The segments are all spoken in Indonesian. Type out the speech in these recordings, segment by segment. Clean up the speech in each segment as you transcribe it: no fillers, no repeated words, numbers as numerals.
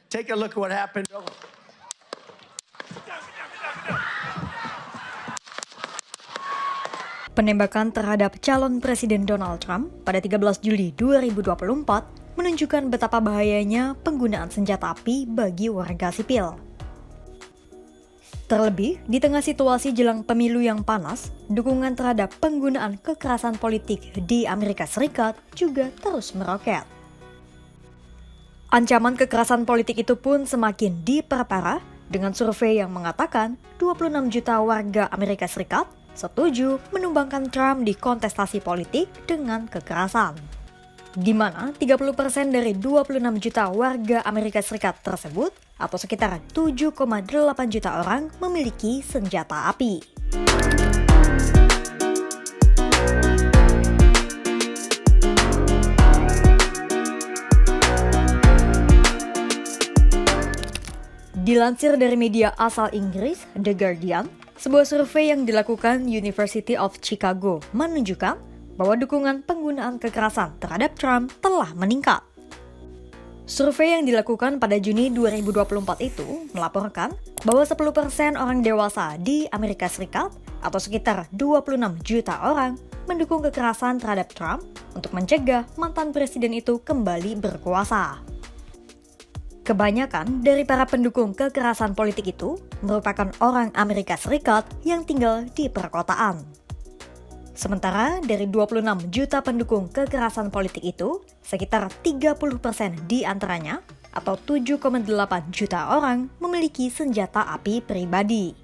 Take a look at what happened. Penembakan terhadap calon Presiden Donald Trump pada 13 Juli 2024 menunjukkan betapa bahayanya penggunaan senjata api bagi warga sipil. Terlebih, di tengah situasi jelang pemilu yang panas, dukungan terhadap penggunaan kekerasan politik di Amerika Serikat juga terus meroket. Ancaman kekerasan politik itu pun semakin diperparah dengan survei yang mengatakan 26 juta warga Amerika Serikat setuju menumbangkan Trump di kontestasi politik dengan kekerasan. Di mana 30% dari 26 juta warga Amerika Serikat tersebut, atau sekitar 7,8 juta orang, memiliki senjata api. Dilansir dari media asal Inggris, The Guardian, sebuah survei yang dilakukan University of Chicago menunjukkan bahwa dukungan penggunaan kekerasan terhadap Trump telah meningkat. Survei yang dilakukan pada Juni 2024 itu melaporkan bahwa 10% orang dewasa di Amerika Serikat atau sekitar 26 juta orang mendukung kekerasan terhadap Trump untuk mencegah mantan presiden itu kembali berkuasa. Kebanyakan dari para pendukung kekerasan politik itu merupakan orang Amerika Serikat yang tinggal di perkotaan. Sementara dari 26 juta pendukung kekerasan politik itu, sekitar 30% di antaranya, atau 7,8 juta orang, memiliki senjata api pribadi.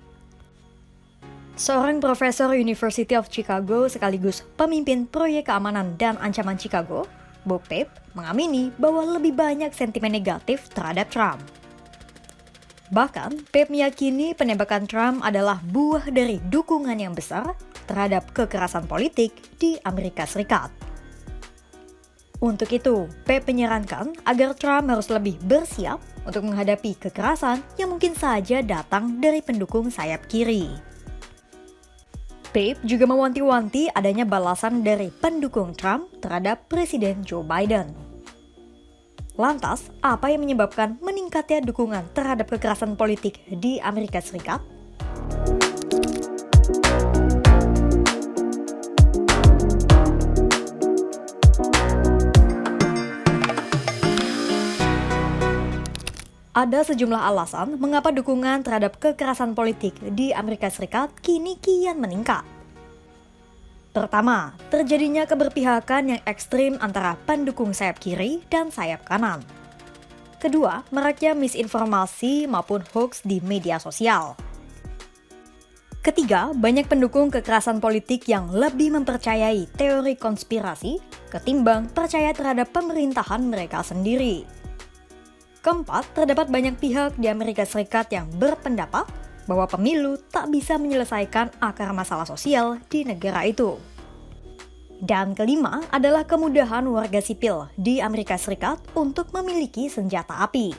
Seorang profesor University of Chicago sekaligus pemimpin proyek keamanan dan ancaman Chicago, Bob Pape, mengamini bahwa lebih banyak sentimen negatif terhadap Trump. Bahkan, Pape meyakini penembakan Trump adalah buah dari dukungan yang besar terhadap kekerasan politik di Amerika Serikat. Untuk itu, Pape menyarankan agar Trump harus lebih bersiap untuk menghadapi kekerasan yang mungkin saja datang dari pendukung sayap kiri. Pape juga mewanti-wanti adanya balasan dari pendukung Trump terhadap Presiden Joe Biden. Lantas, apa yang menyebabkan meningkatnya dukungan terhadap kekerasan politik di Amerika Serikat? Ada sejumlah alasan mengapa dukungan terhadap kekerasan politik di Amerika Serikat kini kian meningkat. Pertama, terjadinya keberpihakan yang ekstrim antara pendukung sayap kiri dan sayap kanan. Kedua, maraknya misinformasi maupun hoax di media sosial. Ketiga, banyak pendukung kekerasan politik yang lebih mempercayai teori konspirasi ketimbang percaya terhadap pemerintahan mereka sendiri. Keempat, terdapat banyak pihak di Amerika Serikat yang berpendapat bahwa pemilu tak bisa menyelesaikan akar masalah sosial di negara itu. Dan kelima adalah kemudahan warga sipil di Amerika Serikat untuk memiliki senjata api.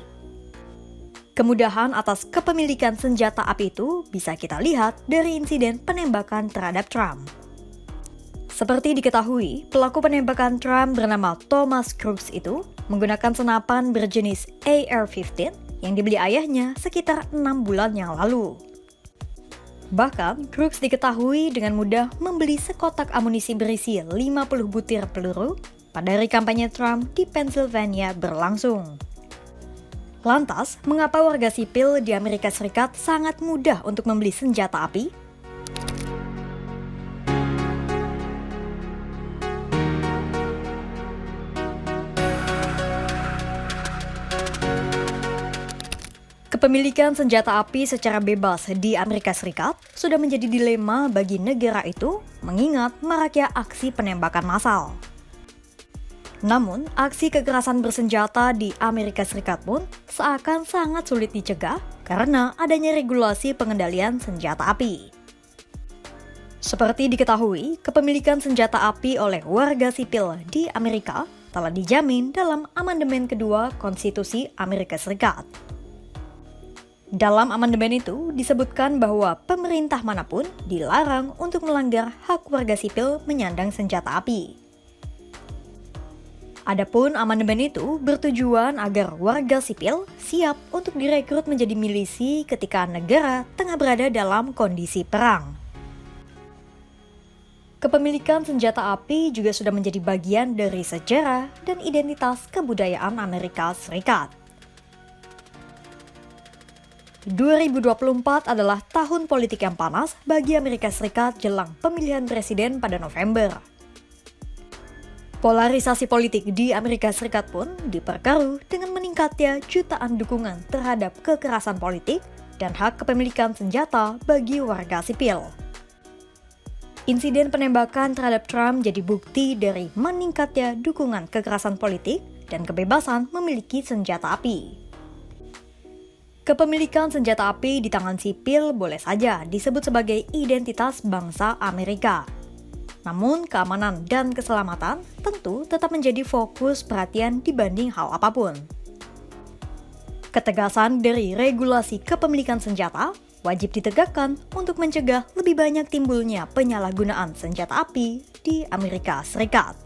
Kemudahan atas kepemilikan senjata api itu bisa kita lihat dari insiden penembakan terhadap Trump. Seperti diketahui, pelaku penembakan Trump bernama Thomas Crooks itu menggunakan senapan berjenis AR-15 yang dibeli ayahnya sekitar 6 bulan yang lalu. Bahkan, Crooks diketahui dengan mudah membeli sekotak amunisi berisi 50 butir peluru pada hari kampanye Trump di Pennsylvania berlangsung. Lantas, mengapa warga sipil di Amerika Serikat sangat mudah untuk membeli senjata api? Kepemilikan senjata api secara bebas di Amerika Serikat sudah menjadi dilema bagi negara itu mengingat maraknya aksi penembakan massal. Namun, aksi kekerasan bersenjata di Amerika Serikat pun seakan sangat sulit dicegah karena adanya regulasi pengendalian senjata api. Seperti diketahui, kepemilikan senjata api oleh warga sipil di Amerika telah dijamin dalam amandemen kedua Konstitusi Amerika Serikat. Dalam amandemen itu disebutkan bahwa pemerintah manapun dilarang untuk melanggar hak warga sipil menyandang senjata api. Adapun amandemen itu bertujuan agar warga sipil siap untuk direkrut menjadi milisi ketika negara tengah berada dalam kondisi perang. Kepemilikan senjata api juga sudah menjadi bagian dari sejarah dan identitas kebudayaan Amerika Serikat. 2024 adalah tahun politik yang panas bagi Amerika Serikat jelang pemilihan presiden pada November. Polarisasi politik di Amerika Serikat pun diperkeruh dengan meningkatnya jutaan dukungan terhadap kekerasan politik dan hak kepemilikan senjata bagi warga sipil. Insiden penembakan terhadap Trump jadi bukti dari meningkatnya dukungan kekerasan politik dan kebebasan memiliki senjata api. Kepemilikan senjata api di tangan sipil boleh saja disebut sebagai identitas bangsa Amerika. Namun, keamanan dan keselamatan tentu tetap menjadi fokus perhatian dibanding hal apapun. Ketegasan dari regulasi kepemilikan senjata wajib ditegakkan untuk mencegah lebih banyak timbulnya penyalahgunaan senjata api di Amerika Serikat.